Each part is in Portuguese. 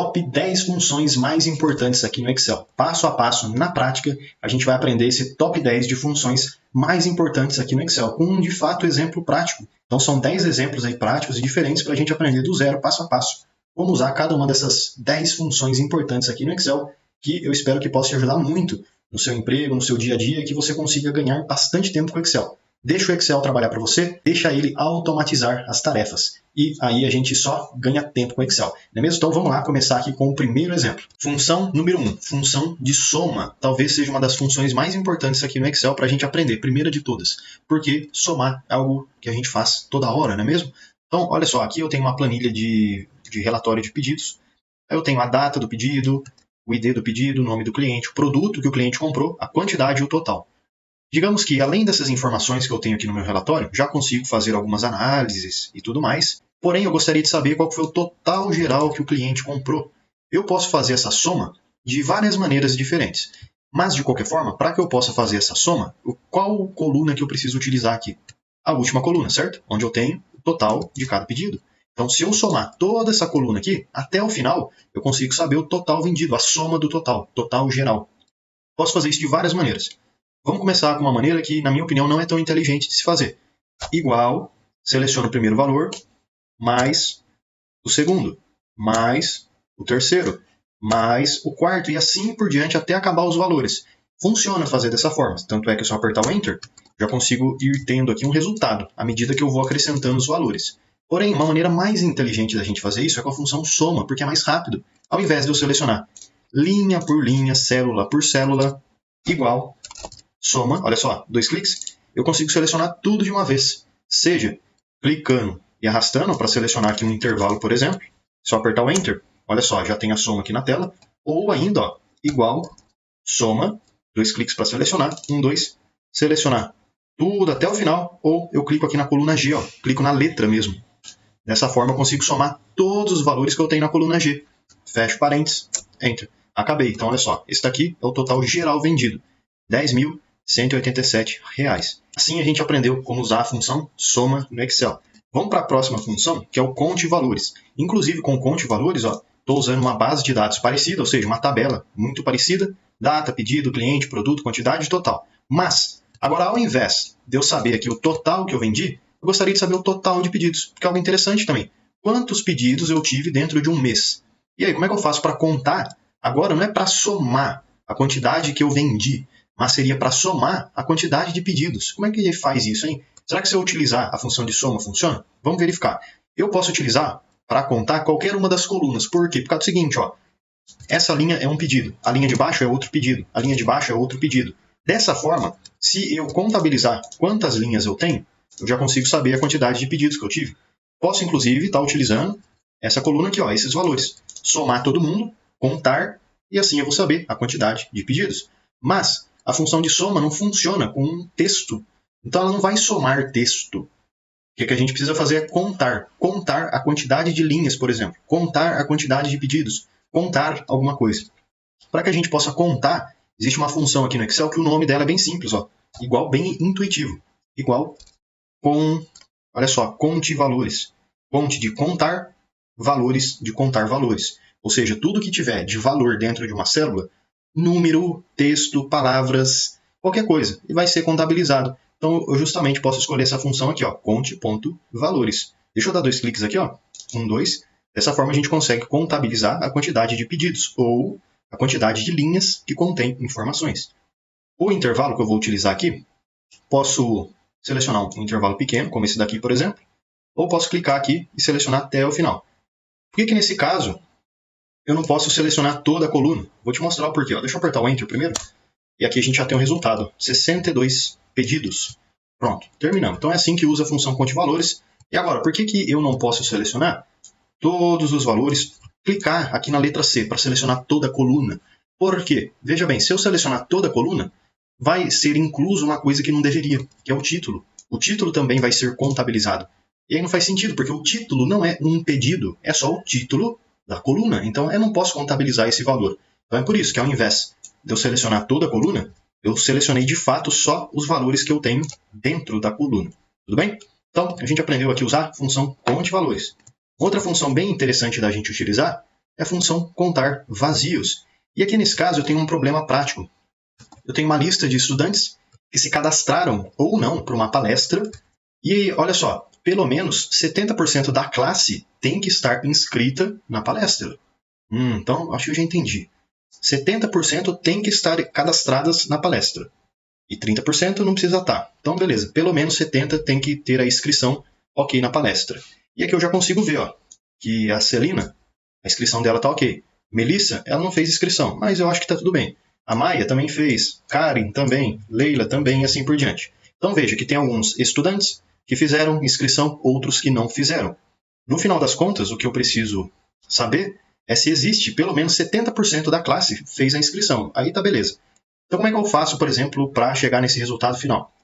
top 10 funções mais importantes aqui no Excel. Passo a passo, na prática, a gente vai aprender esse top 10 de funções mais importantes aqui no Excel, com um, de fato, exemplo prático. Então são 10 exemplos aí práticos e diferentes para a gente aprender do zero, passo a passo, como usar cada uma dessas 10 funções importantes aqui no Excel, que eu espero que possa te ajudar muito no seu emprego, no seu dia a dia, que você consiga ganhar bastante tempo com o Excel. Deixa o Excel trabalhar para você, deixa ele automatizar as tarefas. E aí a gente só ganha tempo com o Excel. Não é mesmo? Então vamos lá começar aqui com o primeiro exemplo. Função número 1, função de soma. Talvez seja uma das funções mais importantes aqui no Excel para a gente aprender, primeira de todas. Porque somar é algo que a gente faz toda hora, não é mesmo? Então, olha só, aqui eu tenho uma planilha de relatório de pedidos. Aí eu tenho a data do pedido, o ID do pedido, o nome do cliente, o produto que o cliente comprou, a quantidade e o total. Digamos que, além dessas informações que eu tenho aqui no meu relatório, já consigo fazer algumas análises e tudo mais, porém eu gostaria de saber qual foi o total geral que o cliente comprou. Eu posso fazer essa soma de várias maneiras diferentes, mas de qualquer forma, para que eu possa fazer essa soma, qual coluna que eu preciso utilizar aqui? A última coluna, certo? Onde eu tenho o total de cada pedido. Então, se eu somar toda essa coluna aqui, até o final, eu consigo saber o total vendido, a soma do total geral. Posso fazer isso de várias maneiras. Vamos começar com uma maneira que, na minha opinião, não é tão inteligente de se fazer. Igual, seleciono o primeiro valor, mais o segundo, mais o terceiro, mais o quarto, e assim por diante até acabar os valores. Funciona fazer dessa forma, tanto é que se eu apertar o Enter, já consigo ir tendo aqui um resultado, à medida que eu vou acrescentando os valores. Porém, uma maneira mais inteligente da gente fazer isso é com a função soma, porque é mais rápido, ao invés de eu selecionar linha por linha, célula por célula, igual, soma, olha só, 2 cliques, eu consigo selecionar tudo de uma vez. Seja clicando e arrastando para selecionar aqui um intervalo, por exemplo. Se eu apertar o Enter, olha só, já tem a soma aqui na tela. Ou ainda, ó, igual, soma, 2 cliques para selecionar, 1, 2, selecionar tudo até o final. Ou eu clico aqui na coluna G, ó, clico na letra mesmo. Dessa forma eu consigo somar todos os valores que eu tenho na coluna G. Fecho parênteses, Enter. Acabei. Então, olha só, esse daqui é o total geral vendido. R$10.187. Assim a gente aprendeu como usar a função soma no Excel. Vamos para a próxima função, que é o conte valores. Inclusive, com o conte valores, estou usando uma base de dados parecida, ou seja, uma tabela muito parecida, data, pedido, cliente, produto, quantidade total. Mas, agora ao invés de eu saber aqui o total que eu vendi, eu gostaria de saber o total de pedidos, porque é algo interessante também. Quantos pedidos eu tive dentro de um mês? E aí, como é que eu faço para contar? Agora não é para somar a quantidade que eu vendi, mas seria para somar a quantidade de pedidos. Como é que ele faz isso, hein? Será que se eu utilizar a função de soma funciona? Vamos verificar. Eu posso utilizar para contar qualquer uma das colunas. Por quê? Por causa do seguinte, ó, essa linha é um pedido, a linha de baixo é outro pedido, a linha de baixo é outro pedido. Dessa forma, se eu contabilizar quantas linhas eu tenho, eu já consigo saber a quantidade de pedidos que eu tive. Posso, inclusive, estar utilizando essa coluna aqui, ó, esses valores. Somar todo mundo, contar, e assim eu vou saber a quantidade de pedidos. Mas a função de soma não funciona com um texto. Então ela não vai somar texto. O que a gente precisa fazer é contar. Contar a quantidade de linhas, por exemplo. Contar a quantidade de pedidos. Contar alguma coisa. Para que a gente possa contar, existe uma função aqui no Excel que o nome dela é bem simples. Ó. Igual, bem intuitivo. Igual com, olha só, conte valores. Conte de contar valores, de contar valores. Ou seja, tudo que tiver de valor dentro de uma célula, número, texto, palavras, qualquer coisa, e vai ser contabilizado. Então, eu justamente posso escolher essa função aqui, ó, conte.valores. Deixa eu dar 2 cliques aqui, ó, 1, 2. Dessa forma, a gente consegue contabilizar a quantidade de pedidos, ou a quantidade de linhas que contém informações. O intervalo que eu vou utilizar aqui, posso selecionar um intervalo pequeno, como esse daqui, por exemplo, ou posso clicar aqui e selecionar até o final. Por que nesse caso, eu não posso selecionar toda a coluna? Vou te mostrar o porquê. Deixa eu apertar o Enter primeiro. E aqui a gente já tem o resultado. 62 pedidos. Pronto, terminamos. Então é assim que usa a função conte-valores. E agora, por que eu não posso selecionar todos os valores? Clicar aqui na letra C para selecionar toda a coluna. Por quê? Veja bem, se eu selecionar toda a coluna, vai ser incluso uma coisa que não deveria, que é o título. O título também vai ser contabilizado. E aí não faz sentido, porque o título não é um pedido, é só o título da coluna. Então eu não posso contabilizar esse valor. Então é por isso que ao invés de eu selecionar toda a coluna, eu selecionei de fato só os valores que eu tenho dentro da coluna. Tudo bem? Então a gente aprendeu aqui a usar a função conte valores. Outra função bem interessante da gente utilizar é a função contar vazios. E aqui nesse caso eu tenho um problema prático. Eu tenho uma lista de estudantes que se cadastraram ou não para uma palestra e, olha só, pelo menos 70% da classe tem que estar inscrita na palestra. Então, acho que eu já entendi. 70% tem que estar cadastradas na palestra. E 30% não precisa estar. Então, beleza. Pelo menos 70% tem que ter a inscrição ok na palestra. E aqui eu já consigo ver que a Celina, a inscrição dela está ok. Melissa, ela não fez inscrição, mas eu acho que está tudo bem. A Maia também fez. Karen também. Leila também, e assim por diante. Então, veja que tem alguns estudantes que fizeram inscrição, outros que não fizeram. No final das contas, o que eu preciso saber é se existe pelo menos 70% da classe fez a inscrição. Aí tá beleza. Então, como é que eu faço, por exemplo, para chegar nesse resultado final?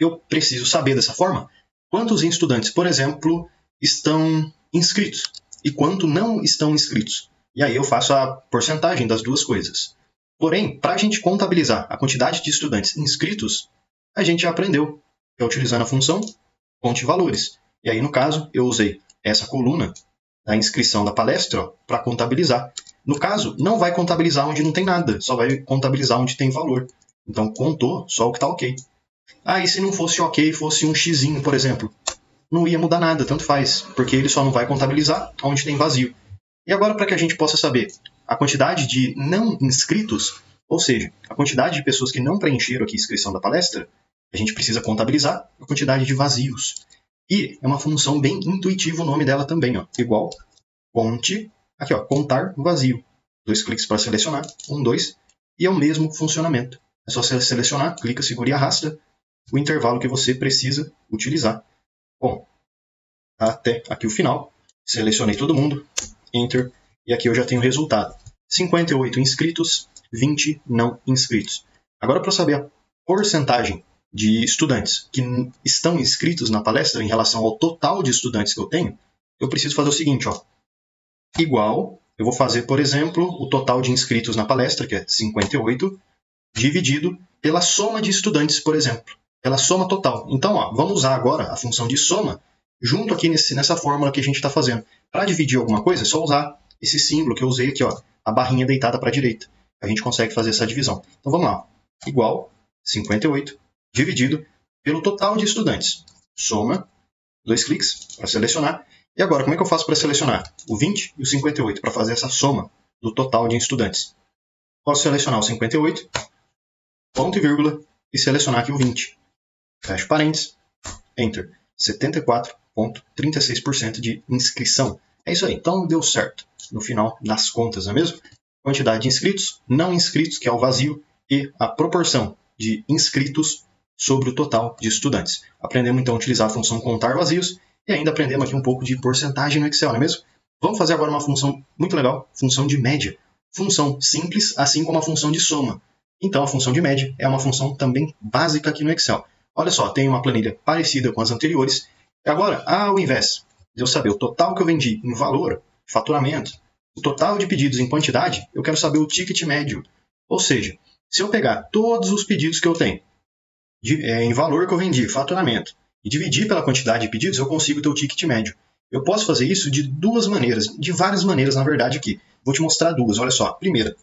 Eu preciso saber dessa forma quantos estudantes, por exemplo, estão inscritos e quanto não estão inscritos. E aí eu faço a porcentagem das duas coisas. Porém, para a gente contabilizar a quantidade de estudantes inscritos, a gente já aprendeu, que é utilizando a função conte valores. E aí, no caso, eu usei essa coluna da inscrição da palestra para contabilizar. No caso, não vai contabilizar onde não tem nada, só vai contabilizar onde tem valor. Então, contou só o que está ok. E se não fosse ok, fosse um xizinho, por exemplo? Não ia mudar nada, tanto faz, porque ele só não vai contabilizar onde tem vazio. E agora, para que a gente possa saber a quantidade de não inscritos, ou seja, a quantidade de pessoas que não preencheram aqui a inscrição da palestra, a gente precisa contabilizar a quantidade de vazios. E é uma função bem intuitiva o nome dela também, igual conte, aqui contar vazio. 2 cliques para selecionar, 1, 2, e é o mesmo funcionamento. É só você selecionar, clica, segura e arrasta o intervalo que você precisa utilizar. Bom, até aqui o final, selecionei todo mundo, Enter, e aqui eu já tenho o resultado. 58 inscritos, 20 não inscritos. Agora, para saber a porcentagem de estudantes que estão inscritos na palestra em relação ao total de estudantes que eu tenho, eu preciso fazer o seguinte, igual, eu vou fazer, por exemplo, o total de inscritos na palestra, que é 58, dividido pela soma de estudantes, por exemplo, pela soma total. Então, vamos usar agora a função de soma junto aqui nessa fórmula que a gente está fazendo. Para dividir alguma coisa, é só usar esse símbolo que eu usei aqui, a barrinha deitada para a direita. A gente consegue fazer essa divisão. Então, vamos lá. Igual 58 dividido pelo total de estudantes. Soma, 2 cliques para selecionar. E agora, como é que eu faço para selecionar o 20 e o 58 para fazer essa soma do total de estudantes? Posso selecionar o 58, ponto e vírgula, e selecionar aqui o 20. Fecho parênteses, Enter. 74,36% de inscrição. É isso aí, então deu certo. No final das contas, não é mesmo? Quantidade de inscritos, não inscritos, que é o vazio, e a proporção de inscritos sobre o total de estudantes. Aprendemos então a utilizar a função contar vazios e ainda aprendemos aqui um pouco de porcentagem no Excel, não é mesmo? Vamos fazer agora uma função muito legal, função de média. Função simples, assim como a função de soma. Então a função de média é uma função também básica aqui no Excel. Olha só, tem uma planilha parecida com as anteriores. E agora, ao invés de eu saber o total que eu vendi em valor, faturamento, o total de pedidos em quantidade, eu quero saber o ticket médio. Ou seja, se eu pegar todos os pedidos que eu tenho, em valor que eu vendi, faturamento, e dividir pela quantidade de pedidos, eu consigo ter o ticket médio. Eu posso fazer isso de duas maneiras, de várias maneiras, na verdade, aqui. Vou te mostrar duas, olha só. Primeira,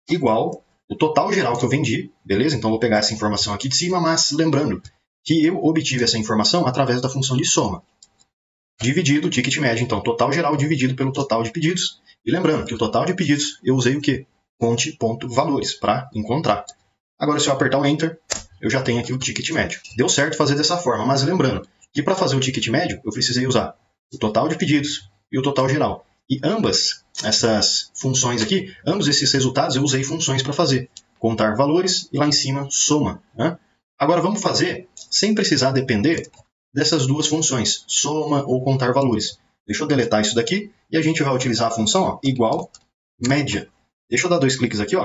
igual o total geral que eu vendi, beleza? Então, vou pegar essa informação aqui de cima, mas lembrando que eu obtive essa informação através da função de soma. Dividido o ticket médio, então, total geral dividido pelo total de pedidos. E lembrando que o total de pedidos, eu usei o quê? Conte.valores para encontrar. Agora, se eu apertar o Enter, eu já tenho aqui o ticket médio. Deu certo fazer dessa forma, mas lembrando que para fazer o ticket médio, eu precisei usar o total de pedidos e o total geral. E ambas essas funções aqui, ambos esses resultados, eu usei funções para fazer. Contar valores e lá em cima, soma. Né? Agora, vamos fazer sem precisar depender dessas duas funções, soma ou contar valores. Deixa eu deletar isso daqui e a gente vai utilizar a função igual média. Deixa eu dar 2 cliques aqui.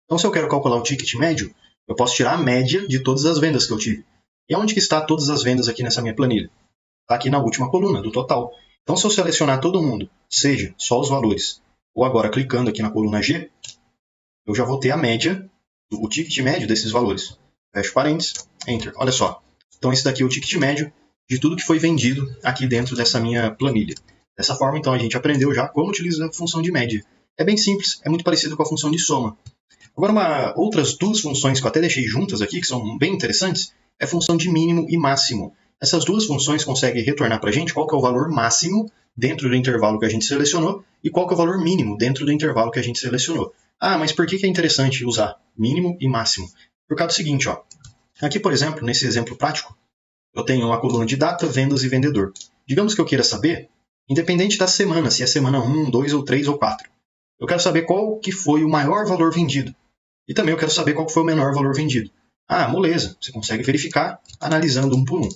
Então, se eu quero calcular o ticket médio, eu posso tirar a média de todas as vendas que eu tive. E onde que está todas as vendas aqui nessa minha planilha? Está aqui na última coluna, do total. Então, se eu selecionar todo mundo, seja só os valores, ou agora clicando aqui na coluna G, eu já vou ter a média, o ticket médio desses valores. Fecho parênteses, Enter. Olha só. Então, esse daqui é o ticket médio de tudo que foi vendido aqui dentro dessa minha planilha. Dessa forma, então, a gente aprendeu já como utilizar a função de média. É bem simples, é muito parecido com a função de soma. Agora, outras duas funções que eu até deixei juntas aqui, que são bem interessantes, é a função de mínimo e máximo. Essas duas funções conseguem retornar para a gente qual que é o valor máximo dentro do intervalo que a gente selecionou e qual que é o valor mínimo dentro do intervalo que a gente selecionou. Ah, mas por que é interessante usar mínimo e máximo? Por causa do seguinte, ó. Aqui, por exemplo, nesse exemplo prático, eu tenho uma coluna de data, vendas e vendedor. Digamos que eu queira saber, independente da semana, se é semana 1, 2 ou 3 ou 4. Eu quero saber qual que foi o maior valor vendido. E também eu quero saber qual que foi o menor valor vendido. Ah, moleza, você consegue verificar analisando um por um.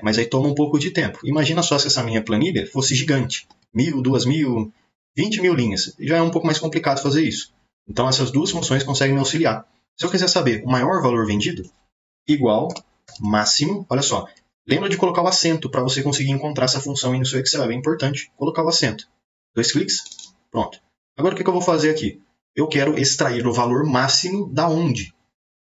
Mas aí toma um pouco de tempo. Imagina só se essa minha planilha fosse gigante. 1.000, 2.000, 20.000 linhas. Já é um pouco mais complicado fazer isso. Então essas duas funções conseguem me auxiliar. Se eu quiser saber o maior valor vendido, igual, máximo, olha só. Lembra de colocar o acento para você conseguir encontrar essa função aí no seu Excel. É bem importante colocar o acento. 2 cliques, pronto. Agora o que eu vou fazer aqui? Eu quero extrair o valor máximo da onde?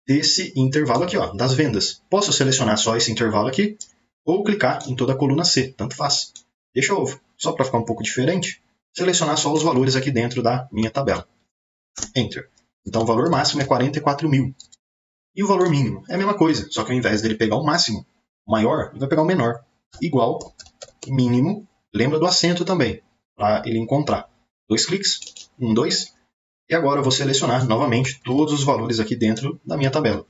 Desse intervalo aqui, ó, das vendas. Posso selecionar só esse intervalo aqui ou clicar em toda a coluna C, tanto faz. Deixa eu, só para ficar um pouco diferente, selecionar só os valores aqui dentro da minha tabela. Enter. Então o valor máximo é 44.000. E o valor mínimo é a mesma coisa, só que ao invés dele pegar o máximo, o maior, ele vai pegar o menor. Igual, mínimo, lembra do acento também, para ele encontrar. 2 cliques, 1, 2. E agora eu vou selecionar novamente todos os valores aqui dentro da minha tabela.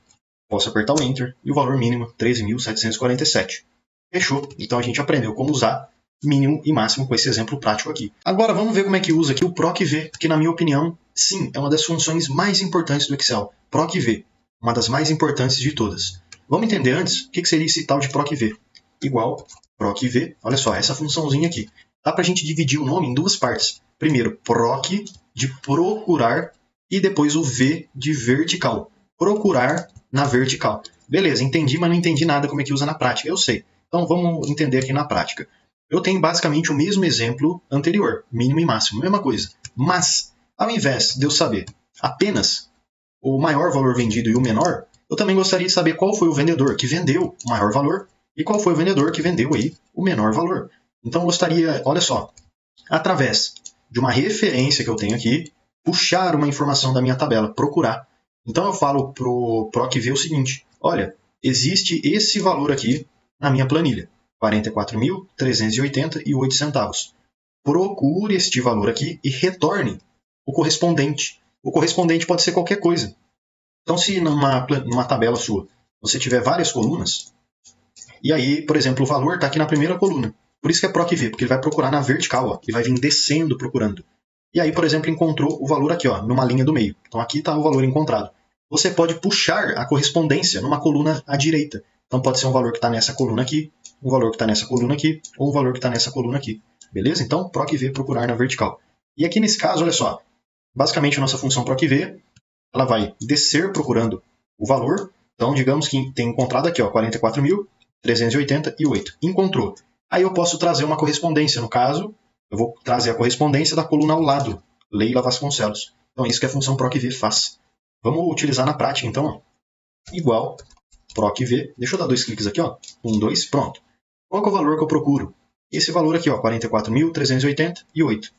Posso apertar o Enter e o valor mínimo 13.747. Fechou. Então a gente aprendeu como usar mínimo e máximo com esse exemplo prático aqui. Agora vamos ver como é que usa aqui o PROC-V, que na minha opinião, sim, é uma das funções mais importantes do Excel. PROC-V, uma das mais importantes de todas. Vamos entender antes o que seria esse tal de PROC-V. Igual PROC-V, olha só, essa funçãozinha aqui. Dá para a gente dividir o nome em duas partes. Primeiro, PROC, de procurar, e depois o V de vertical. Procurar na vertical. Beleza, entendi, mas não entendi nada como é que usa na prática. Eu sei. Então vamos entender aqui na prática. Eu tenho basicamente o mesmo exemplo anterior, mínimo e máximo, mesma coisa. Mas, ao invés de eu saber apenas o maior valor vendido e o menor, eu também gostaria de saber qual foi o vendedor que vendeu o maior valor e qual foi o vendedor que vendeu aí o menor valor. Então eu gostaria, olha só, através de uma referência que eu tenho aqui, puxar uma informação da minha tabela, procurar. Então eu falo para o PROC-V o seguinte, olha, existe esse valor aqui na minha planilha, 44.388 centavos. Procure este valor aqui e retorne o correspondente. O correspondente pode ser qualquer coisa. Então se numa tabela sua você tiver várias colunas, e aí, por exemplo, o valor está aqui na primeira coluna. Por isso que é PROC-V, porque ele vai procurar na vertical, ó, ele vai vir descendo procurando. E aí, por exemplo, encontrou o valor aqui, ó, numa linha do meio. Então aqui está o valor encontrado. Você pode puxar a correspondência numa coluna à direita. Então pode ser um valor que está nessa coluna aqui, um valor que está nessa coluna aqui, ou um valor que está nessa coluna aqui. Beleza? Então, PROC-V, procurar na vertical. E aqui nesse caso, olha só, basicamente a nossa função PROC-V, ela vai descer procurando o valor. Então, digamos que tem encontrado aqui, ó, 44.388. Encontrou. Aí eu posso trazer uma correspondência. No caso, eu vou trazer a correspondência da coluna ao lado. Leila Vasconcelos. Então, isso que a função PROC-V faz. Vamos utilizar na prática, então. Ó. Igual PROC-V. Deixa eu dar 2 cliques aqui. Ó. 1, 2, pronto. Qual que é o valor que eu procuro? Esse valor aqui, 44.388.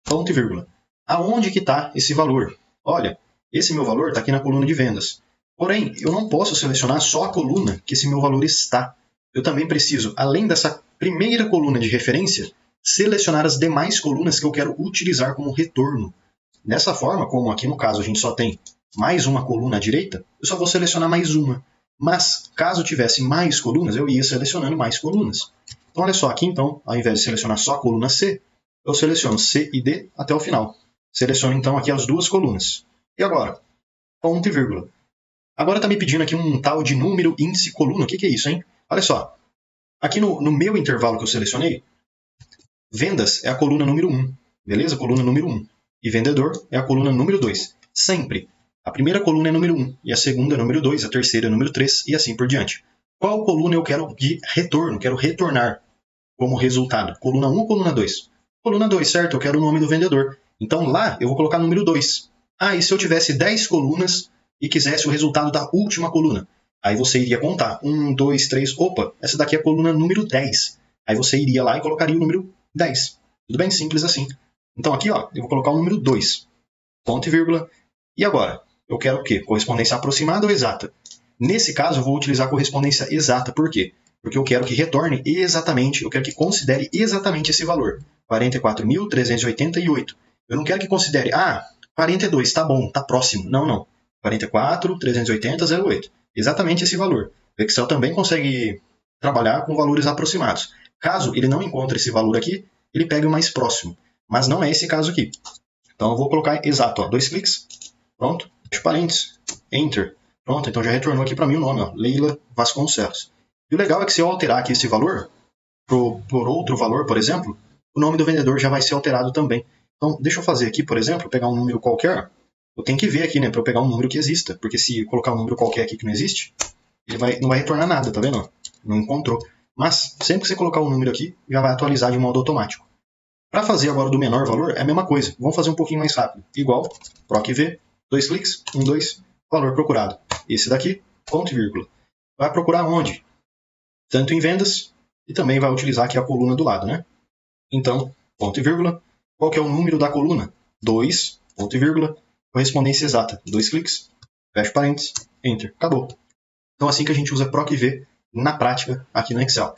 Ponto e vírgula. Aonde que está esse valor? Olha, esse meu valor está aqui na coluna de vendas. Porém, eu não posso selecionar só a coluna que esse meu valor está. Eu também preciso, além dessa primeira coluna de referência, selecionar as demais colunas que eu quero utilizar como retorno. Dessa forma, como aqui no caso a gente só tem mais uma coluna à direita, eu só vou selecionar mais uma. Mas, caso tivesse mais colunas, eu ia selecionando mais colunas. Então, olha só, aqui então, ao invés de selecionar só a coluna C, eu seleciono C e D até o final. Seleciono então aqui as duas colunas. E agora? Ponto e vírgula. Agora está me pedindo aqui um tal de número, índice, coluna. O que é isso, hein? Olha só. Aqui no meu intervalo que eu selecionei, vendas é a coluna número 1. Beleza? Coluna número 1. E vendedor é a coluna número 2. Sempre. A primeira coluna é número 1, e a segunda é número 2, a terceira é número 3, e assim por diante. Qual coluna eu quero de retorno? Quero retornar como resultado. Coluna 1 ou coluna 2? Coluna 2, certo? Eu quero o nome do vendedor. Então lá eu vou colocar número 2. Ah, e se eu tivesse 10 colunas e quisesse o resultado da última coluna? Aí você iria contar. 1, 2, 3, opa, essa daqui é a coluna número 10. Aí você iria lá e colocaria o número 10. Tudo bem simples assim. Então aqui, ó, eu vou colocar o número 2, ponto e vírgula. E agora? Eu quero o quê? Correspondência aproximada ou exata? Nesse caso, eu vou utilizar a correspondência exata. Por quê? Porque eu quero que retorne exatamente, eu quero que considere exatamente esse valor. 44.388. Eu não quero que considere, 42, tá bom, tá próximo. Não, não. 44.380,08. Exatamente esse valor. O Excel também consegue trabalhar com valores aproximados. Caso ele não encontre esse valor aqui, ele pega o mais próximo. Mas não é esse caso aqui. Então eu vou colocar exato, ó, 2 cliques, pronto, fecha parênteses, Enter. Pronto, então já retornou aqui para mim o nome, ó, Leila Vasconcelos. E o legal é que se eu alterar aqui esse valor por outro valor, por exemplo, o nome do vendedor já vai ser alterado também. Então, deixa eu fazer aqui, por exemplo, pegar um número qualquer. Eu tenho que ver aqui, né, para eu pegar um número que exista, porque se eu colocar um número qualquer aqui que não existe, ele não vai retornar nada, tá vendo? Não encontrou. Mas, sempre que você colocar um número aqui, já vai atualizar de modo automático. Para fazer agora do menor valor, é a mesma coisa. Vamos fazer um pouquinho mais rápido. Igual, PROC-V, 2 cliques, 1, 2, valor procurado. Esse daqui, ponto e vírgula. Vai procurar onde? Tanto em vendas, e também vai utilizar aqui a coluna do lado, né? Então, ponto e vírgula. Qual que é o número da coluna? 2, ponto e vírgula. Correspondência exata. 2 cliques, fecha parênteses, Enter. Acabou. Então, assim que a gente usa PROC-V na prática aqui no Excel.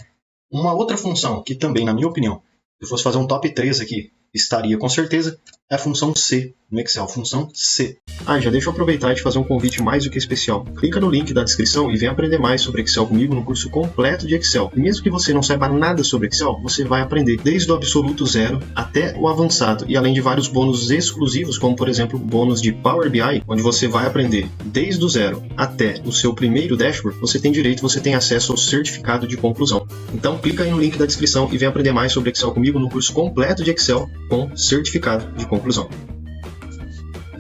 Uma outra função que também, na minha opinião, se eu fosse fazer um top 3 aqui, estaria com certeza, é a função C no Excel, função C. Já deixa eu aproveitar e te fazer um convite mais do que especial. Clica no link da descrição e vem aprender mais sobre Excel comigo no curso completo de Excel. E mesmo que você não saiba nada sobre Excel, você vai aprender desde o absoluto zero até o avançado, e além de vários bônus exclusivos, como por exemplo o bônus de Power BI, onde você vai aprender desde o zero até o seu primeiro dashboard, você tem acesso ao certificado de conclusão. Então clica aí no link da descrição e vem aprender mais sobre Excel comigo no curso completo de Excel com certificado de conclusão.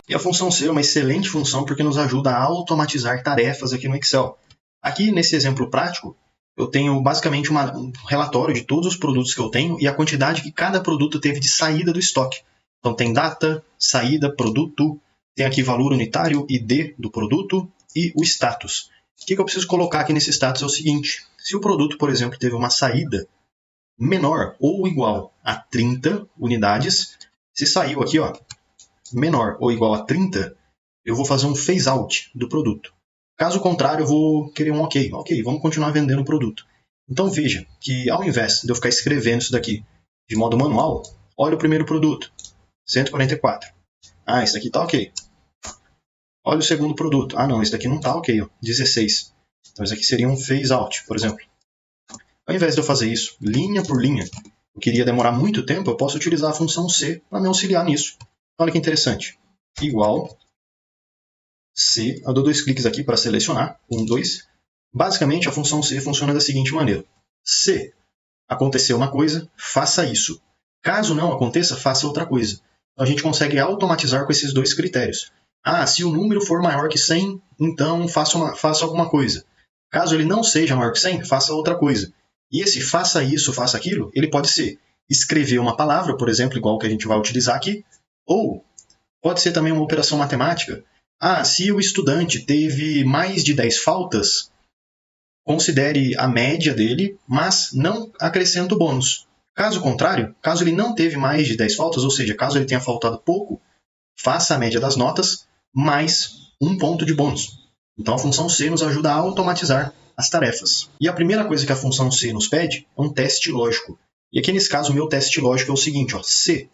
E a função C é uma excelente função porque nos ajuda a automatizar tarefas aqui no Excel. Aqui, nesse exemplo prático, eu tenho basicamente um relatório de todos os produtos que eu tenho e a quantidade que cada produto teve de saída do estoque. Então tem data, saída, produto, tem aqui valor unitário, ID do produto e o status. O que eu preciso colocar aqui nesse status é o seguinte: se o produto, por exemplo, teve uma saída menor ou igual a 30 unidades, se saiu aqui, ó, menor ou igual a 30, eu vou fazer um phase out do produto. Caso contrário, eu vou querer um OK. Ok, vamos continuar vendendo o produto. Então veja que ao invés de eu ficar escrevendo isso daqui de modo manual, olha o primeiro produto, 144. Esse daqui está ok. Olha o segundo produto. Não, esse daqui não está ok, ó, 16. Então esse aqui seria um phase out, por exemplo. Ao invés de eu fazer isso linha por linha, eu queria demorar muito tempo, eu posso utilizar a função C para me auxiliar nisso. Olha que interessante. Igual C, eu dou 2 cliques aqui para selecionar, 1, 2. Basicamente, a função C funciona da seguinte maneira. Se acontecer uma coisa, faça isso. Caso não aconteça, faça outra coisa. Então, a gente consegue automatizar com esses dois critérios. Se o número for maior que 100, então faça alguma coisa. Caso ele não seja maior que 100, faça outra coisa. E esse faça isso, faça aquilo, ele pode ser escrever uma palavra, por exemplo, igual que a gente vai utilizar aqui, ou pode ser também uma operação matemática. Se o estudante teve mais de 10 faltas, considere a média dele, mas não acrescente o bônus. Caso contrário, caso ele não teve mais de 10 faltas, ou seja, caso ele tenha faltado pouco, faça a média das notas mais 1 ponto de bônus. Então a função C nos ajuda a automatizar as tarefas. E a primeira coisa que a função C nos pede é um teste lógico. E aqui nesse caso o meu teste lógico é o seguinte, se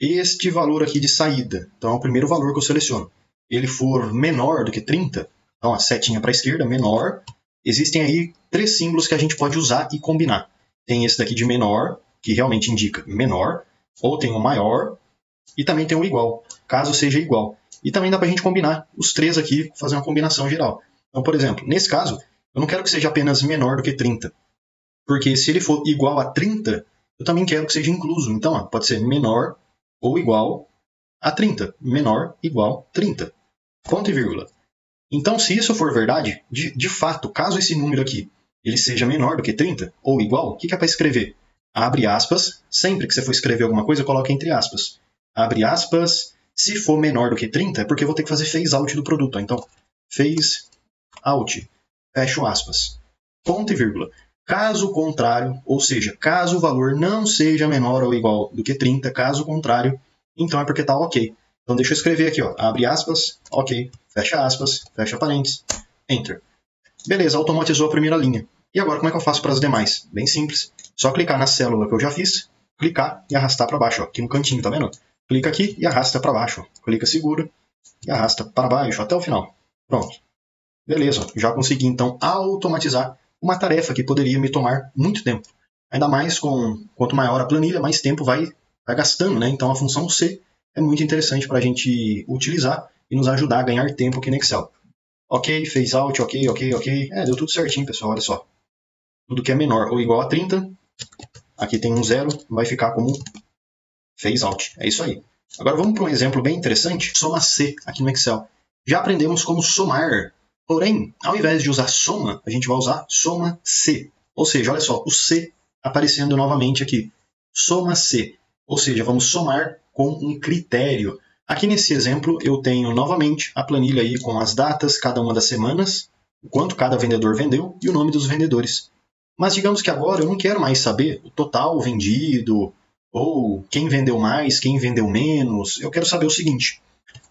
este valor aqui de saída, então é o primeiro valor que eu seleciono, ele for menor do que 30, então a setinha para a esquerda, menor, existem aí 3 símbolos que a gente pode usar e combinar. Tem esse daqui de menor, que realmente indica menor, ou tem o maior, e também tem o igual, caso seja igual. E também dá para a gente combinar os 3 aqui, fazer uma combinação geral. Então, por exemplo, nesse caso, eu não quero que seja apenas menor do que 30, porque se ele for igual a 30, eu também quero que seja incluso. Então, pode ser menor ou igual a 30, menor igual 30, ponto e vírgula. Então, se isso for verdade, de fato, caso esse número aqui ele seja menor do que 30 ou igual, o que é para escrever? Abre aspas, sempre que você for escrever alguma coisa, coloque entre aspas. Abre aspas, se for menor do que 30, é porque eu vou ter que fazer phase out do produto. Então, phase out, fecho aspas, ponto e vírgula. Caso contrário, ou seja, caso o valor não seja menor ou igual do que 30, caso contrário, então é porque está ok. Então deixa eu escrever aqui, ó, abre aspas, ok, fecha parênteses, enter. Beleza, automatizou a primeira linha. E agora como é que eu faço para as demais? Bem simples, só clicar na célula que eu já fiz, clicar e arrastar para baixo, ó, aqui no cantinho, tá vendo? Clica aqui e arrasta para baixo, ó. Clica, segura e arrasta para baixo até o final. Pronto. Beleza, já consegui então automatizar uma tarefa que poderia me tomar muito tempo. Ainda mais quanto maior a planilha, mais tempo vai gastando, né? Então a função C é muito interessante para a gente utilizar e nos ajudar a ganhar tempo aqui no Excel. Ok, phase out, ok. Deu tudo certinho, pessoal, olha só. Tudo que é menor ou igual a 30, aqui tem um zero, vai ficar como phase out. É isso aí. Agora vamos para um exemplo bem interessante, soma C aqui no Excel. Já aprendemos como somar. Porém, ao invés de usar soma, a gente vai usar soma C. Ou seja, olha só, o C aparecendo novamente aqui. Soma C. Ou seja, vamos somar com um critério. Aqui nesse exemplo, eu tenho novamente a planilha aí com as datas, cada uma das semanas, o quanto cada vendedor vendeu e o nome dos vendedores. Mas digamos que agora eu não quero mais saber o total vendido, ou quem vendeu mais, quem vendeu menos. Eu quero saber o seguinte,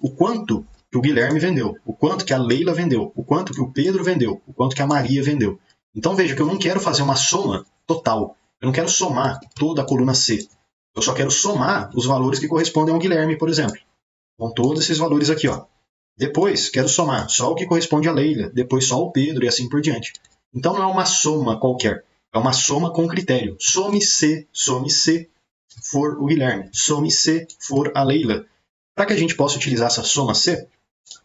o quanto que o Guilherme vendeu, o quanto que a Leila vendeu, o quanto que o Pedro vendeu, o quanto que a Maria vendeu. Então veja que eu não quero fazer uma soma total, eu não quero somar toda a coluna C, eu só quero somar os valores que correspondem ao Guilherme, por exemplo. Com todos esses valores aqui, ó. Depois, quero somar só o que corresponde à Leila, depois só o Pedro e assim por diante. Então não é uma soma qualquer, é uma soma com critério. Some C for o Guilherme, some C for a Leila. Para que a gente possa utilizar essa soma C,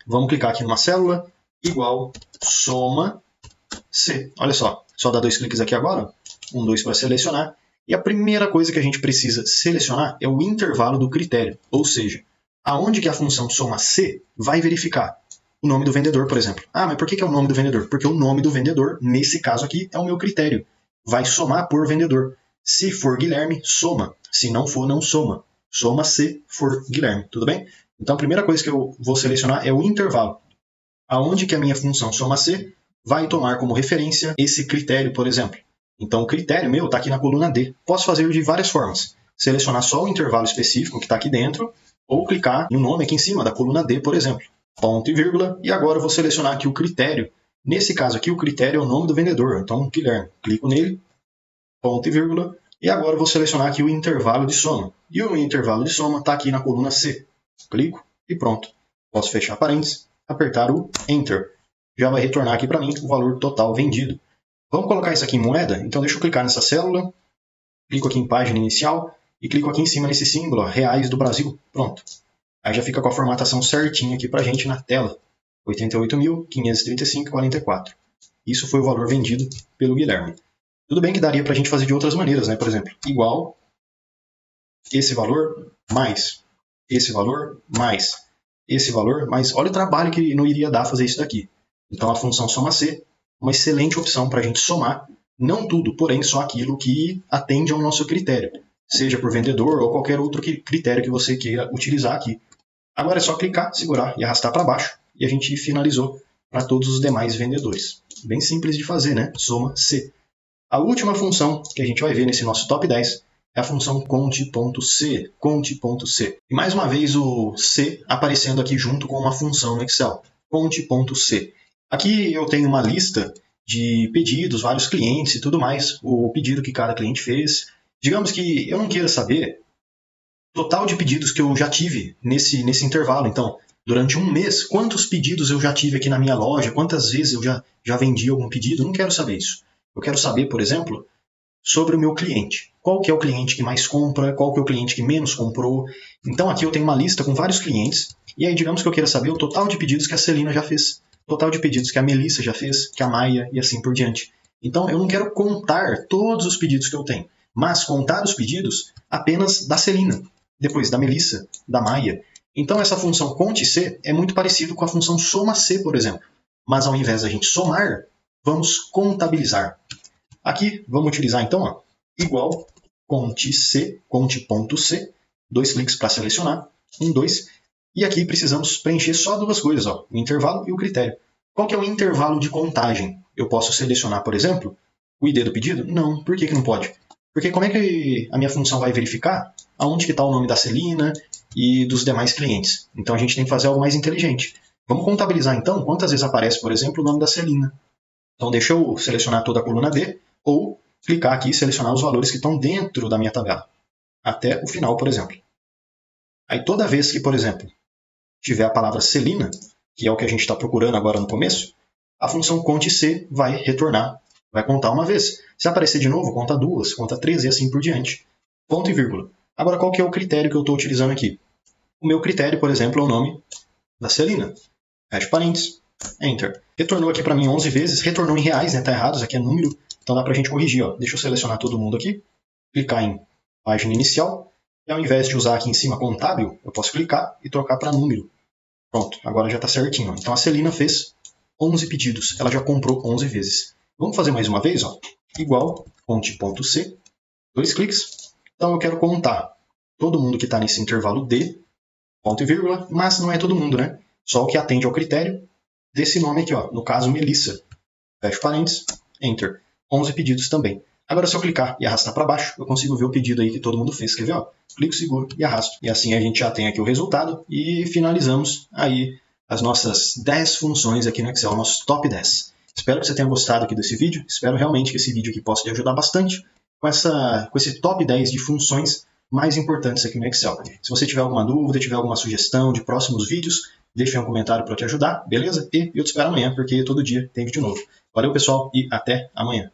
vamos clicar aqui numa célula, igual soma C. Olha só dar 2 cliques aqui agora, 1, 2 para selecionar. E a primeira coisa que a gente precisa selecionar é o intervalo do critério, ou seja, aonde que a função soma C vai verificar o nome do vendedor, por exemplo. Ah, mas por que é o nome do vendedor? Porque o nome do vendedor, nesse caso aqui, é o meu critério. Vai somar por vendedor. Se for Guilherme, soma. Se não for, não soma. Soma se for Guilherme, tudo bem? Então a primeira coisa que eu vou selecionar é o intervalo. Aonde que a minha função soma C vai tomar como referência esse critério, por exemplo. Então o critério meu está aqui na coluna D. Posso fazer de várias formas. Selecionar só o intervalo específico que está aqui dentro, ou clicar no nome aqui em cima da coluna D, por exemplo. Ponto e vírgula, e agora eu vou selecionar aqui o critério. Nesse caso aqui, o critério é o nome do vendedor, então Guilherme. Clico nele, ponto e vírgula, e agora eu vou selecionar aqui o intervalo de soma. E o intervalo de soma está aqui na coluna C. Clico e pronto. Posso fechar parênteses, apertar o Enter. Já vai retornar aqui para mim o valor total vendido. Vamos colocar isso aqui em moeda? Então deixa eu clicar nessa célula, clico aqui em página inicial e clico aqui em cima nesse símbolo, ó, reais do Brasil. Pronto. Aí já fica com a formatação certinha aqui para a gente na tela. 88.535,44. Isso foi o valor vendido pelo Guilherme. Tudo bem que daria para a gente fazer de outras maneiras, né? Por exemplo, igual esse valor mais esse valor mais esse valor, mas olha o trabalho que não iria dar fazer isso daqui. Então a função soma C, uma excelente opção para a gente somar, não tudo, porém só aquilo que atende ao nosso critério, seja por vendedor ou qualquer outro critério que você queira utilizar aqui. Agora é só clicar, segurar e arrastar para baixo e a gente finalizou para todos os demais vendedores. Bem simples de fazer, né? Soma C. A última função que a gente vai ver nesse nosso top 10 é a função conte.c. Conte.c. E mais uma vez o C aparecendo aqui junto com uma função no Excel. Conte.c. Aqui eu tenho uma lista de pedidos, vários clientes e tudo mais, o pedido que cada cliente fez. Digamos que eu não queira saber total de pedidos que eu já tive nesse intervalo. Então, durante um mês, quantos pedidos eu já tive aqui na minha loja, quantas vezes eu já vendi algum pedido, não quero saber isso. Eu quero saber, por exemplo, sobre o meu cliente. Qual que é o cliente que mais compra, qual que é o cliente que menos comprou. Então aqui eu tenho uma lista com vários clientes, e aí digamos que eu queira saber o total de pedidos que a Celina já fez, o total de pedidos que a Melissa já fez, que a Maia e assim por diante. Então eu não quero contar todos os pedidos que eu tenho, mas contar os pedidos apenas da Celina, depois da Melissa, da Maia. Então essa função conte.c é muito parecido com a função soma.c, por exemplo. Mas ao invés da gente somar, vamos contabilizar. Aqui vamos utilizar então ó, igual conte.c, conte.c, 2 cliques para selecionar, 1, 2, e aqui precisamos preencher só duas coisas, ó, o intervalo e o critério. Qual que é o intervalo de contagem? Eu posso selecionar, por exemplo, o ID do pedido? Não. Por que não pode? Porque como é que a minha função vai verificar aonde que está o nome da Celina e dos demais clientes? Então a gente tem que fazer algo mais inteligente. Vamos contabilizar então quantas vezes aparece, por exemplo, o nome da Celina. Então deixa eu selecionar toda a coluna D ou clicar aqui e selecionar os valores que estão dentro da minha tabela, até o final, por exemplo. Aí toda vez que, por exemplo, tiver a palavra Celina, que é o que a gente está procurando agora no começo, a função conte-c vai retornar, vai contar uma vez. Se aparecer de novo, conta duas, conta três e assim por diante. Ponto e vírgula. Agora, qual que é o critério que eu estou utilizando aqui? O meu critério, por exemplo, é o nome da Celina. Fecha parênteses, Enter. Retornou aqui para mim 11 vezes, retornou em reais, né? Tá errado, isso aqui é número, então dá para a gente corrigir. Ó. Deixa eu selecionar todo mundo aqui, clicar em página inicial, e ao invés de usar aqui em cima contábil, eu posso clicar e trocar para número. Pronto, agora já está certinho. Ó. Então a Celina fez 11 pedidos, ela já comprou 11 vezes. Vamos fazer mais uma vez, ó. Igual, conte.c, 2 cliques. Então eu quero contar todo mundo que está nesse intervalo D, ponto e vírgula, mas não é todo mundo, né? Só o que atende ao critério desse nome aqui, ó. No caso, Melissa. Fecha parênteses, Enter. 11 pedidos também. Agora, se eu clicar e arrastar para baixo, eu consigo ver o pedido aí que todo mundo fez. Quer ver? Ó? Clico, seguro e arrasto. E assim a gente já tem aqui o resultado e finalizamos aí as nossas 10 funções aqui no Excel, nosso top 10. Espero que você tenha gostado aqui desse vídeo. Espero realmente que esse vídeo aqui possa te ajudar bastante com esse top 10 de funções mais importantes aqui no Excel. Se você tiver alguma dúvida, tiver alguma sugestão de próximos vídeos, deixe um comentário para te ajudar, beleza? E eu te espero amanhã, porque todo dia tem vídeo novo. Valeu, pessoal, e até amanhã.